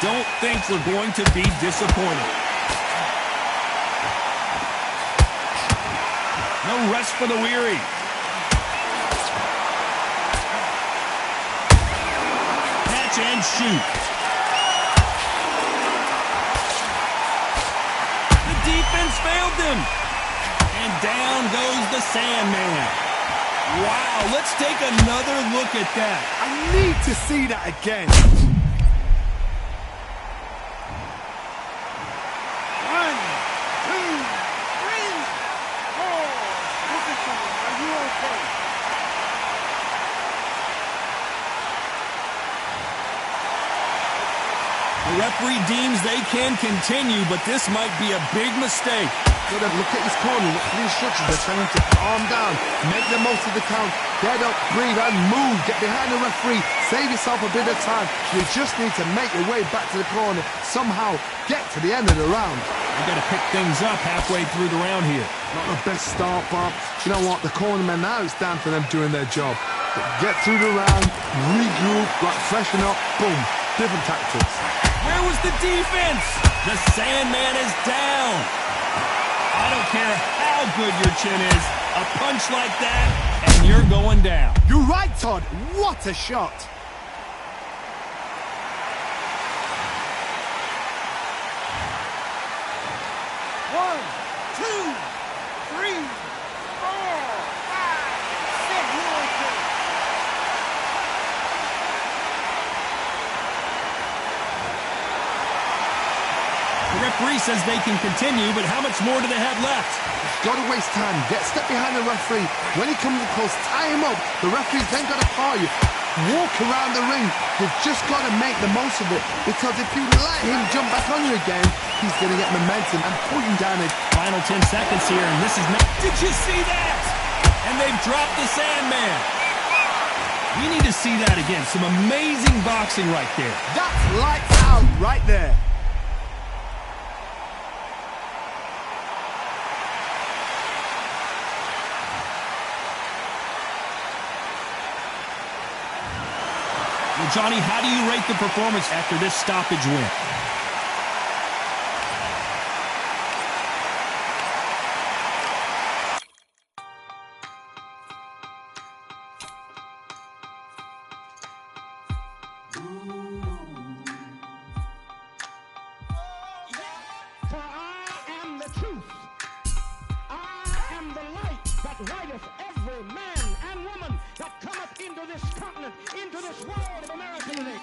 don't think we're going to be disappointed. No rest for the weary. Catch and shoot. The defense failed them. And down goes the Sandman. Wow, let's take another look at that. I need to see that again. 1, 2, 3, 4. Position, are you okay? The referee deems they can continue, but this might be a big mistake. So then look at his corner, look at the instructions. They're telling him to calm down, make the most of the count, get up, breathe and move, get behind the referee, save yourself a bit of time. You just need to make your way back to the corner, somehow get to the end of the round. They got to pick things up halfway through the round here. Not the best start, Bob. You know what, the cornermen now, it's down to them doing their job. Get through the round, regroup, like freshen up, boom, different tactics. Where was the defense? The Sandman is down. I don't care how good your chin is, a punch like that, and you're going down. You're right, Todd. What a shot. One, two, three, four, five, six. The referee says they can continue, but how much more do they have left? Got to waste time. Get a step behind the referee. When he comes close, tie him up. The referee's then got to call you. Walk around the ring. You've just got to make the most of it, because if you let him jump back on you again, he's going to get momentum and pull you down it. Final 10 seconds here, and this is not... Did you see that? And they've dropped the Sandman. We need to see that again. Some amazing boxing right there. That's lights out right there. Well, Johnny, how do you rate the performance after this stoppage win? For I am the truth. I am the light that lighteth every man and woman that cometh into this continent, into this world of America today.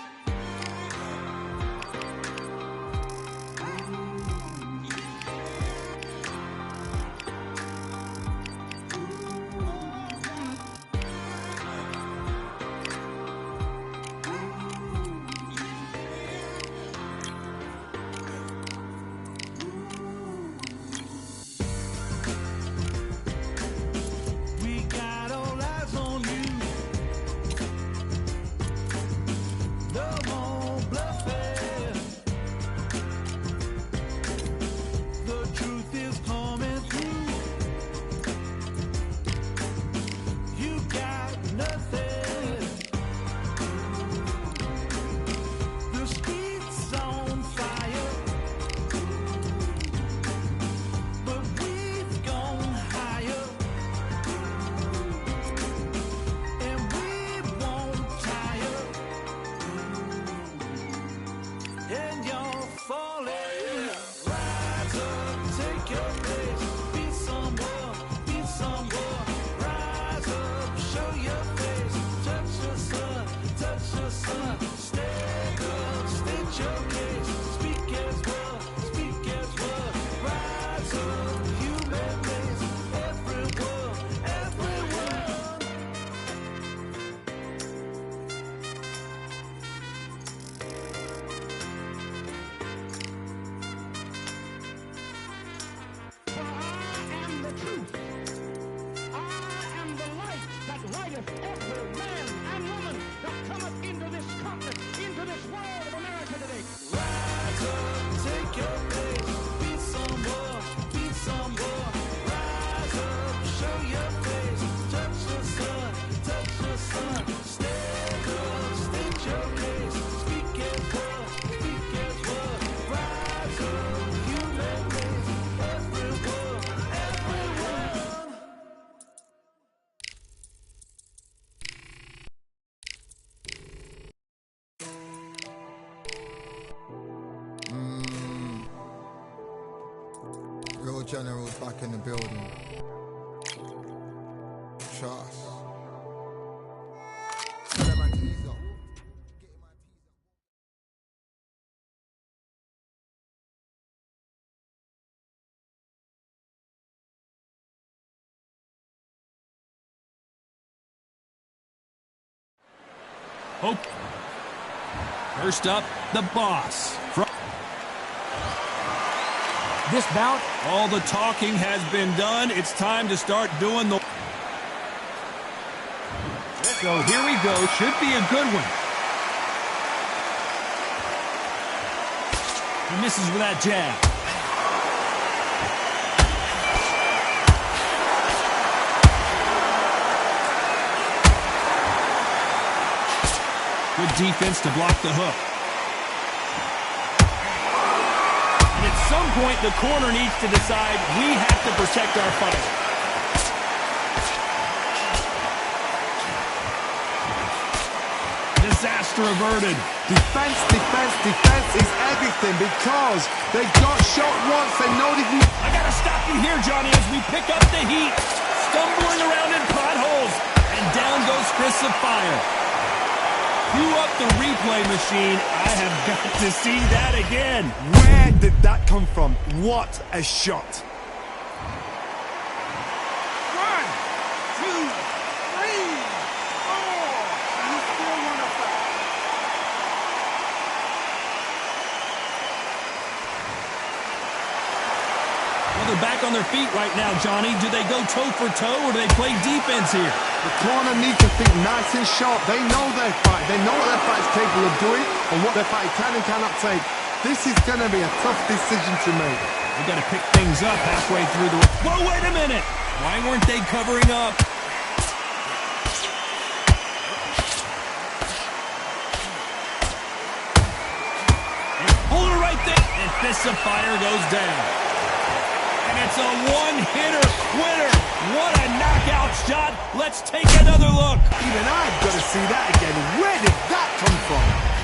Real generals back in the building. Trust. Tell them I tease up. Hope. First up, the boss. This bout, all the talking has been done. It's time to start doing the... So here we go. Should be a good one. He misses with that jab. Good defense to block the hook. And at some point, the corner needs to decide we have to protect our fighter. Disaster averted. Defense, defense, defense is everything because they got shot once. They know they can... I gotta stop you here, Johnny, as we pick up the heat. Stumbling around in potholes. And down goes Fists of Fire. Cue up the replay machine. I have got to see that again. Where did that come from? What a shot. 1, 2, 3, 4. You still want to fight? Well, they're back on their feet right now, Johnny. Do they go toe for toe or do they play defense here? The corner need to think nice and sharp. They know their fight. They know what their fight's capable of doing and what their fight can and cannot take. This is going to be a tough decision to make. We got to pick things up halfway through the... Whoa, wait a minute! Why weren't they covering up? And hold it right there! And Fists of Fire goes down. And it's a one-hitter quitter. What a knockout shot. Let's take another look. Even I've got to see that again. Where did that come from?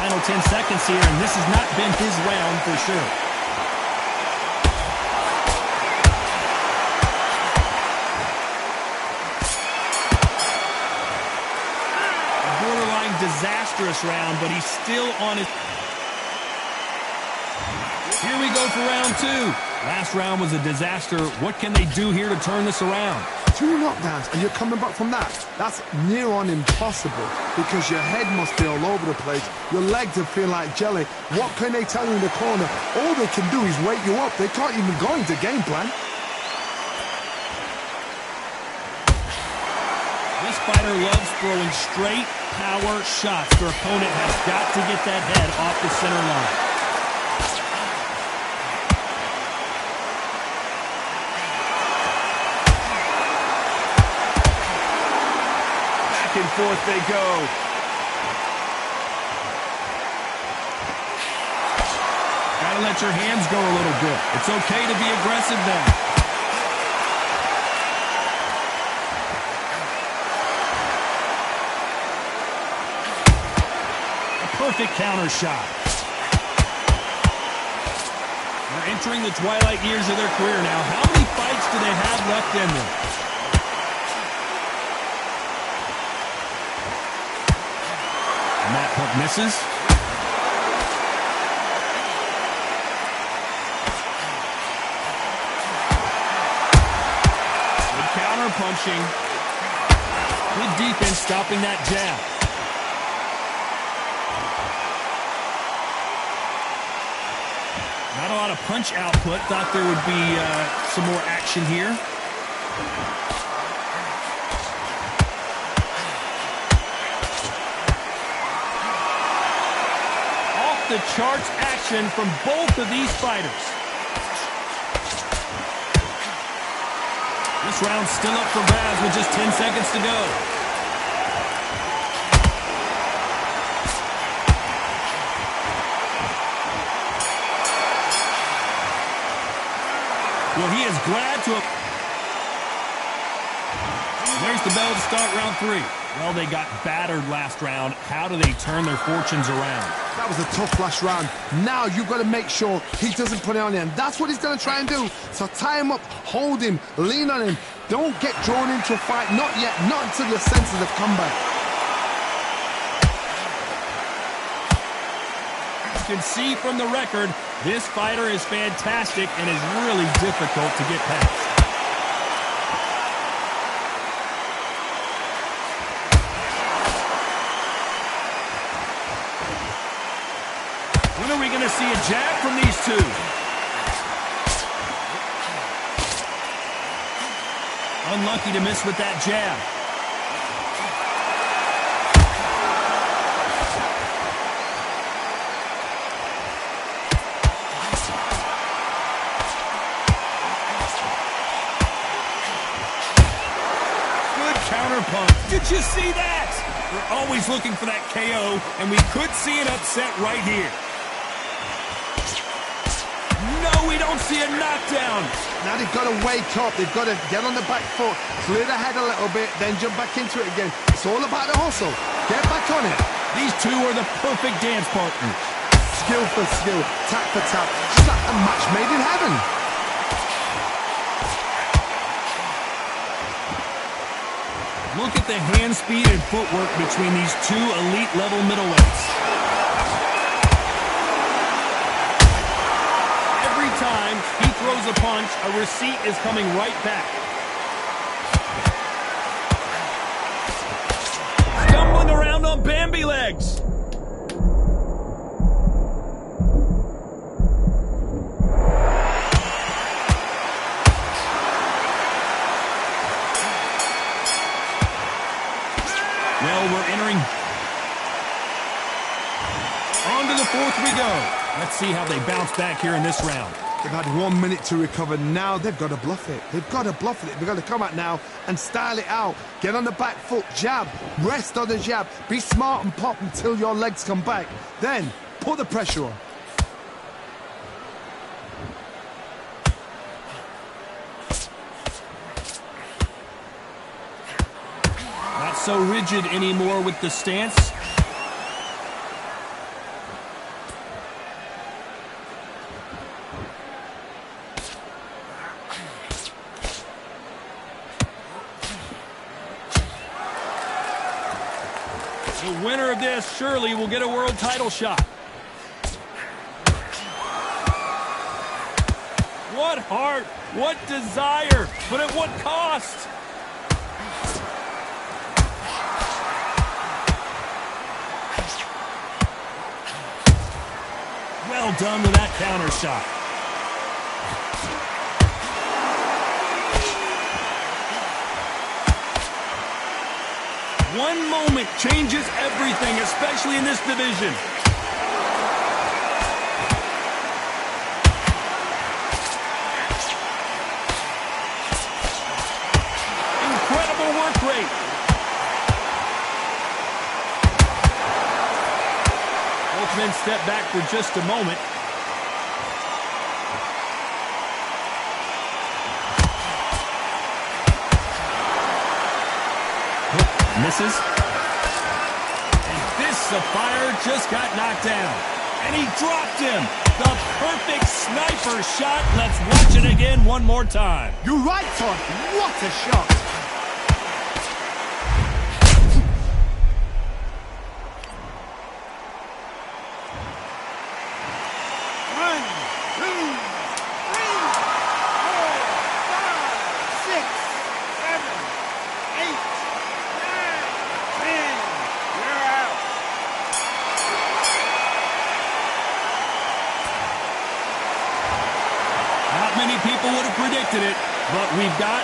Final 10 seconds here, and this has not been his round for sure. A borderline disastrous round, but he's still on his... Here we go for round 2. Last round was a disaster. What can they do here to turn this around? 2 knockdowns and you're coming back from that. That's near on impossible because your head must be all over the place. Your legs are feeling like jelly. What can they tell you in the corner? All they can do is wake you up. They can't even go into game plan. This fighter loves throwing straight power shots. Their opponent has got to get that head off the center line. And forth they go. Gotta let your hands go a little bit. It's okay to be aggressive then. A perfect counter shot. They're entering the twilight years of their career now. How many fights do they have left in them? That hook misses. Good counter punching. Good defense stopping that jab. Not a lot of punch output. Thought there would be some more action here. The charts action from both of these fighters. This round's still up for grabs with just 10 seconds to go. Well, he is glad to have... There's the bell to start round 3. Well, they got battered last round. How do they turn their fortunes around? That was a tough last round. Now you've got to make sure he doesn't put it on him. That's what he's going to try and do. So tie him up, hold him, lean on him. Don't get drawn into a fight. Not yet. Not until your senses have come back. You can see from the record, this fighter is fantastic and is really difficult to get past. When are we going to see a jab from these two? Unlucky to miss with that jab. Good counter punch. Did you see that? We're always looking for that KO, and we could see an upset right here. No, we don't see a knockdown. Now they've got to wake up. They've got to get on the back foot, clear the head a little bit, then jump back into it again. It's all about the hustle. Get back on it. These two are the perfect dance partners. Skill for skill, tap for tap. Just like a match made in heaven. Look at the hand speed and footwork between these two elite-level middleweights. Every time he throws a punch, a receipt is coming right back. Stumbling around on Bambi legs. Well, we're entering. On to the 4th we go. Let's see how they bounce back here in this round. They've had 1 minute to recover. Now they've got to bluff it. They've got to bluff it. They've got to come out now and style it out. Get on the back foot, jab, rest on the jab. Be smart and pop until your legs come back. Then put the pressure on. Not so rigid anymore with the stance. The winner of this surely will get a world title shot. What heart, what desire, but at what cost? Well done with that counter shot. One moment changes everything, especially in this division. Incredible work rate. Both men step back for just a moment. Misses. And this Sapphire just got knocked down. And he dropped him. The perfect sniper shot. Let's watch it again one more time. You're right, Todd. What a shot. Many people would have predicted it, but we've got...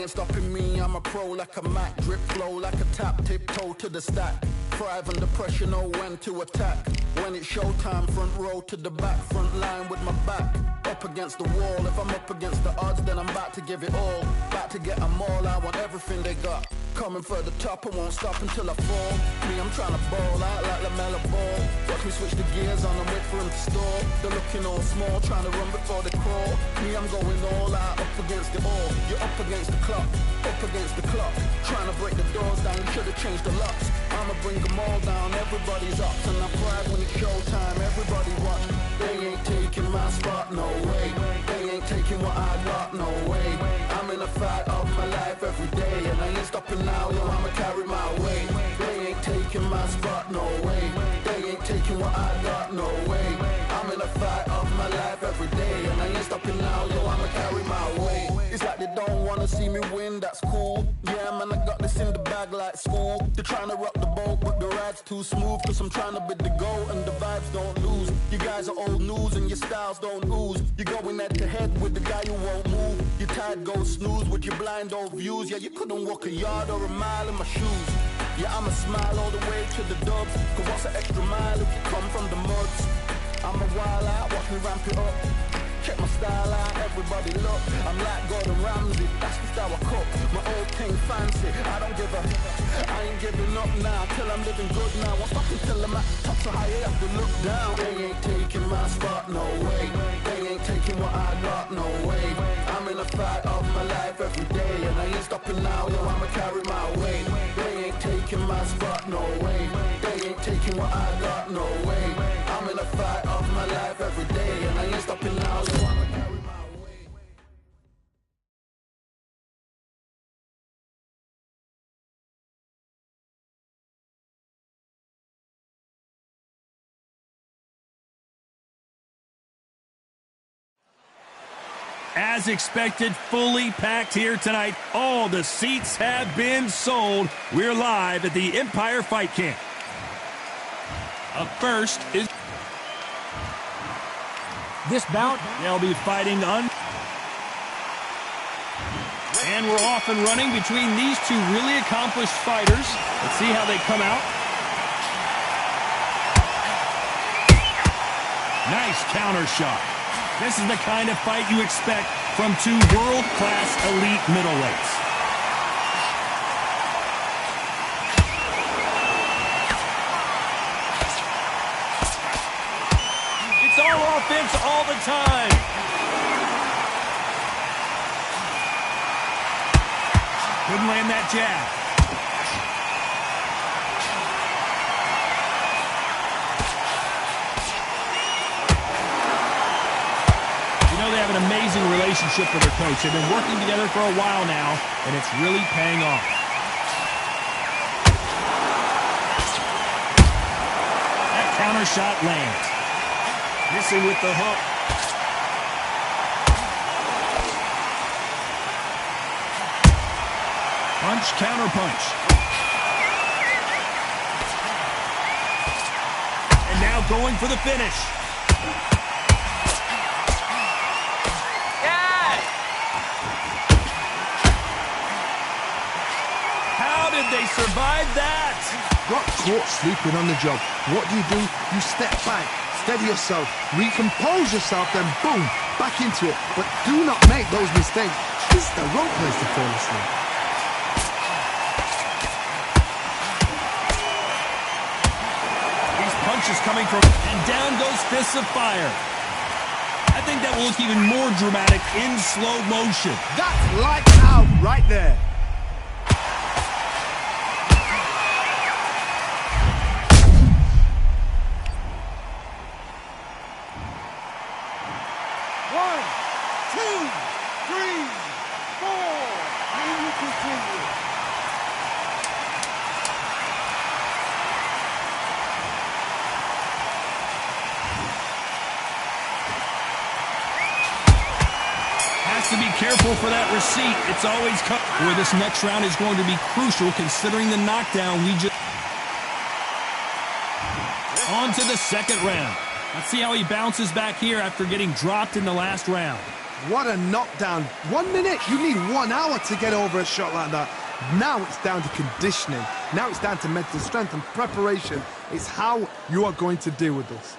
ain't stopping me, I'm a pro like a Mac. Drip flow like a tap, tiptoe to the stack. Thrive under pressure, know when to attack. When it's showtime, front row to the back. Front line with my back up against the wall. If I'm up against the odds, then I'm about to give it all. About to get them all, I want everything they got. Coming for the top, I won't stop until I fall. Me, I'm trying to ball out like LaMelo Ball. Watch me switch the gears on and wait for him to stall. They're looking all small, trying to run before they crawl. Me, I'm going all out, up against the all. You're up against the clock, up against the clock. Trying to break the doors down, you should've changed the locks. I'ma bring them all down, everybody's up. And I pride when it's showtime, everybody watch. They ain't taking my spot, no way. They ain't taking what I got, no way. I'm in a fight of my life every day, and I ain't stopping now, yo, I'ma carry my weight. They ain't taking my spot, no way. They ain't taking what I got, no way. I'm in a fight of my life every day, and I ain't stopping now, yo, I'ma carry my weight. It's like they don't wanna see me win, that's cool. Yeah, man, I got this in the bag like school. They're trying to rock the boat, but the ride's too smooth. Cause I'm trying to be the goal, and the vibes don't lose. You guys are old news, and your styles don't ooze. You're going head to head with the guy who won't move. Your tide goes snooze with your blind old views. Yeah, you couldn't walk a yard or a mile in my shoes. Yeah, I'ma smile all the way to the dubs. Cause what's an extra mile if you come from the muds? I'm a wild out, watch me ramp it up. Check my style out, everybody look. I'm like Gordon Ramsay, that's the style I cook. My old king fancy, I don't give a. I ain't giving up now, till I'm living good now. Won't stop until I'm at the top, so high I have to look down. They ain't taking my spot, no way. They ain't taking what I got, no way. I'm in a fight of my life every day, and I ain't stopping now, yo, I'ma carry my weight. They ain't taking my spot, no way. They ain't taking what I got, no way. I'm in a fight of my life every day, and I ain't stopping now, yo, I'ma carry my weight. As expected, fully packed here tonight. All the seats have been sold. We're live at the Empire Fight Camp. Up first is... This bout, they'll be fighting And we're off and running between these two really accomplished fighters. Let's see how they come out. Nice counter shot. This is the kind of fight you expect from two world-class elite middleweights. It's all offense all the time. Couldn't land that jab. They have an amazing relationship with their coach. They've been working together for a while now, and it's really paying off. That counter shot lands. Missing with the hook. Punch, counter punch. And now going for the finish. They survived that. Got caught sleeping on the job. What do? You step back, steady yourself, recompose yourself, then boom, back into it. But do not make those mistakes. This is the wrong place to fall asleep. These punches coming from... And down goes fists of fire. I think that will look even more dramatic in slow motion. That's lights out right there. To be careful for that receipt. It's always cut. Where this next round is going to be crucial considering the knockdown we just... On to the second round. Let's see how he bounces back here after getting dropped in the last round. What a knockdown. 1 minute, you need 1 hour to get over a shot like that. Now it's down to conditioning. Now it's down to mental strength and preparation. It's how you are going to deal with this.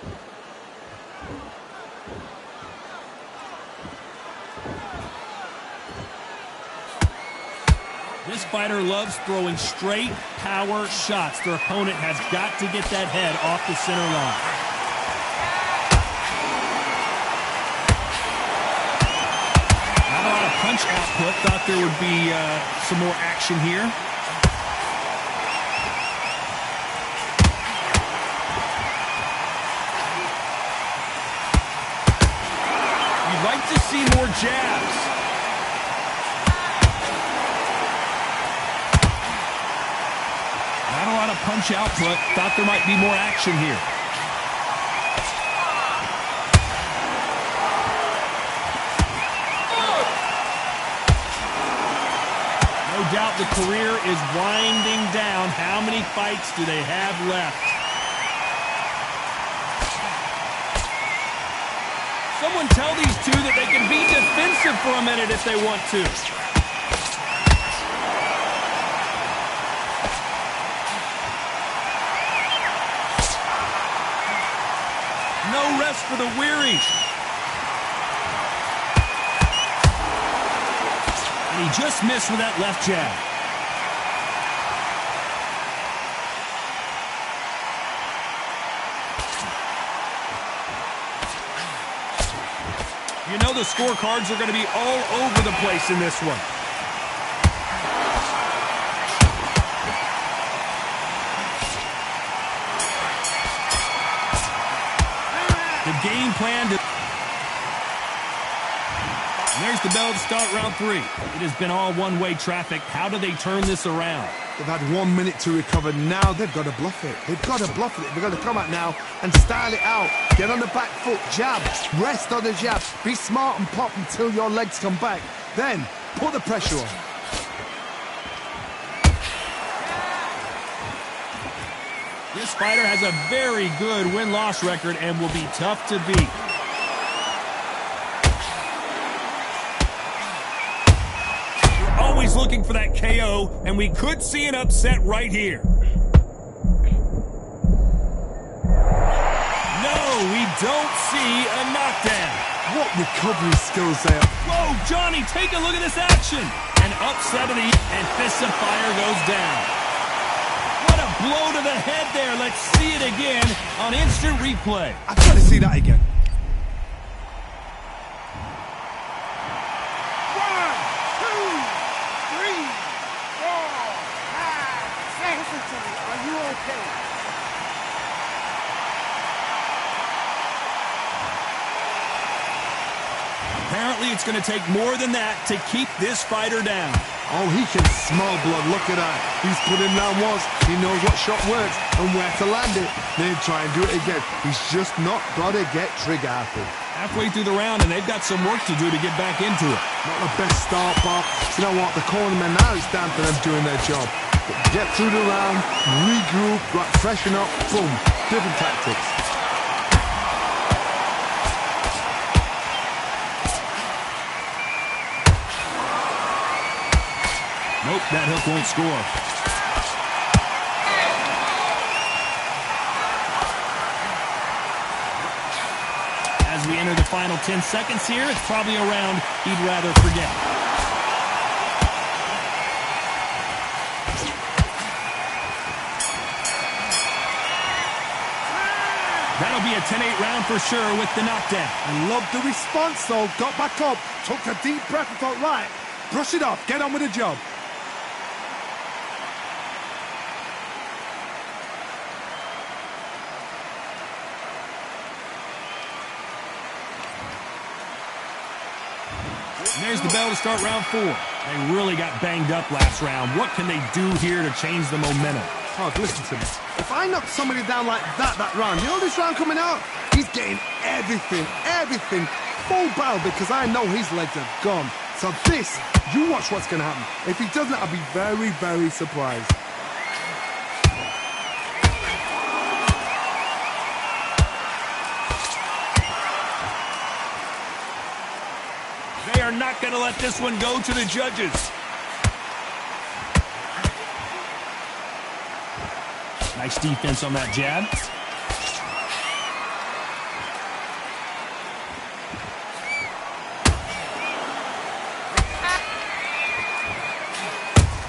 This fighter loves throwing straight power shots. Their opponent has got to get that head off the center line. Not a lot of punch output. Thought there would be some more action here. You'd like to see more jabs. Not a lot of punch output. Thought there might be more action here. No doubt the career is winding down. How many fights do they have left? Someone tell these two that they can be defensive for a minute if they want to. No rest for the weary. And he just missed with that left jab. You know the scorecards are going to be all over the place in this one. The game plan to... And there's the bell to start round 3. It has been all one-way traffic. How do they turn this around? They've had 1 minute to recover. Now they've got to bluff it. They've got to bluff it. They've got to come out now and style it out. Get on the back foot, jab, rest on the jab. Be smart and pop until your legs come back. Then put the pressure on. This fighter has a very good win-loss record and will be tough to beat. We're always looking for that KO, and we could see an upset right here. No, we don't see a knockdown. What recovery skills there. Whoa, Johnny, take a look at this action. An upset of the... And Fist of Fire goes down. What a blow to the head there. Let's see it again on instant replay. I've got to see that again. 1, 2, 3, 4, 5. Say, listen to me. Are you okay? Apparently, it's going to take more than that to keep this fighter down. Oh, he can smell blood. Look at that. He's put him down once. He knows what shot works and where to land it. Then try and do it again. He's just not got to get trigger happy. Halfway through the round, and they've got some work to do to get back into it. Not the best start, Bob. You know what? The cornermen now, it's down to them doing their job. Get through the round, regroup, freshen up, boom. Different tactics. Nope, that hook won't score. As we enter the final 10 seconds here, it's probably a round he'd rather forget. That'll be a 10-8 round for sure with the knockdown. I love the response, though. Got back up, took a deep breath and thought, right, brush it off, get on with the job. And there's the bell to start round 4. They really got banged up last round. What can they do here to change the momentum? Oh, listen to me. If I knock somebody down like that round, you know this round coming out? He's getting everything, full barrel because I know his legs are gone. So this, you watch what's going to happen. If he doesn't, I'll be very, very surprised. They are not going to let this one go to the judges. Nice defense on that jab.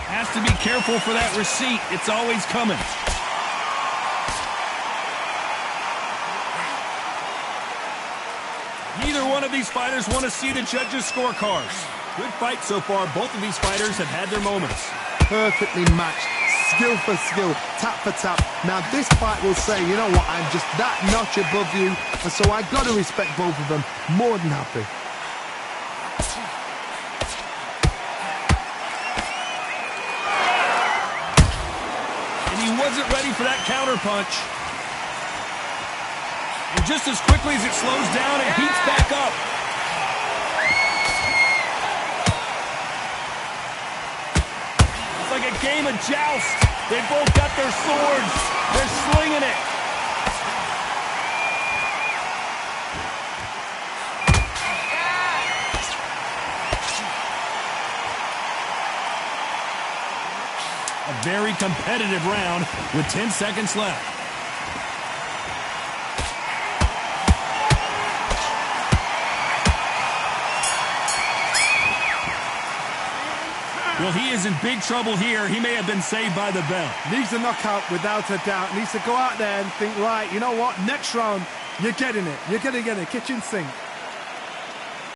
Has to be careful for that receipt. It's always coming. Neither one of these fighters want to see the judges' scorecards. Good fight so far. Both of these fighters have had their moments. Perfectly matched. Skill for skill, tap for tap. Now this fight will say, you know what, I'm just that notch above you, and so I got to respect both of them. More than happy. And he wasn't ready for that counter punch. And just as quickly as it slows down, it heats back up. It's like a game of joust. They both got their swords. They're slinging it. A very competitive round with 10 seconds left. Well, he is in big trouble here. He may have been saved by the bell. Needs a knockout without a doubt. Needs to go out there and think, right, you know what? Next round, you're getting it. You're going to get it. Kitchen sink.